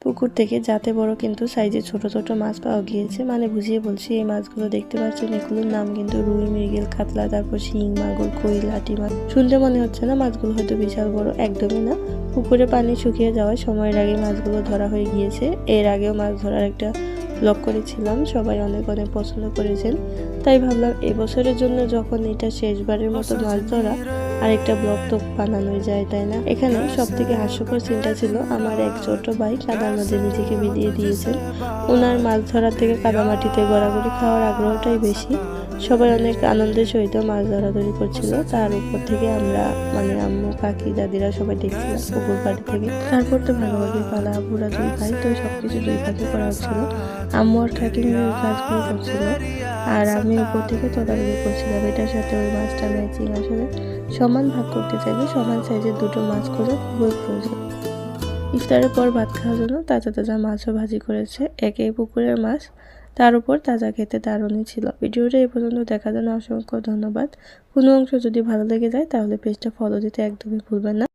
পুকুর থেকে যাতে বড় কিন্তু সাইজে ছোট ছোট মাছ পাওয়া গিয়েছে। মানে বুঝিয়ে বলছি, এই মাছগুলো দেখতে পাচ্ছেন এগুলোর নাম কিন্তু রুই, মৃগেল, কাতলা, তারপর শিং, মাগুর, কই, লাটি মাছ। শুনতে মনে হচ্ছে না মাছগুলো হয়তো বিশাল বড়, একদমই না। পুকুরে পানি শুকিয়ে যাওয়ায় সময়ের আগে মাছগুলো ধরা হয়ে গিয়েছে। এর আগেও মাছ ধরার একটা ব্লগ করেছিলাম, সবাই অনেক অনেক পছন্দ করেছেন। তাই ভাবলাম এবছরের জন্য যখন এটা শেষবারের মতো মাছ ধরা, আরেকটা ব্লগ তো বানানোই যায়, তাই না? এখানে সব থেকে হাস্যকর চিন্তা ছিল আমার এক ছোট ভাই কাদার মধ্যে নিজেকে বিলিয়ে দিয়েছেন। ওনার মাছ ধরার থেকে কাদামাটিতে গড়াগড়ি খাওয়ার আগ্রহটাই বেশি। সবাই অনেক আনন্দের সহিত মাছ ধরাধরি করছিল। তার উপর থেকে আমরা মানে আম্মু, কাকি, দাদিরা সবাই দেখছিলাম পুকুর পাড়ি থেকে। তারপর তো ভাগাভাগি পালা, বুড়া দুই ভাই, তো সবকিছু দুই ভাগে করা হচ্ছিল। আম্মু আর কাকি মিলে কাজগুলো করছিল আর আমি উপর থেকে তদারকি করছিলাম। এটার সাথে ওই মাছটা ম্যাচিং। আসলে সমান ভাগ করতে চাইলে সমান সাইজের দুটো মাছ খোঁজা খুবই প্রয়োজন। ইফতারের পর ভাত খাওয়ার জন্য তাজা তাজা মাছও ভাজি করেছে, একেই পুকুরের মাছ, তার উপর তাজা খেতে দারুণই ছিল। ভিডিওটা এই পর্যন্ত দেখার জন্য অসংখ্য ধন্যবাদ। কোনো অংশ যদি ভালো লেগে যায় তাহলে পেজটা ফলো দিতে একদমই ভুলবেন না।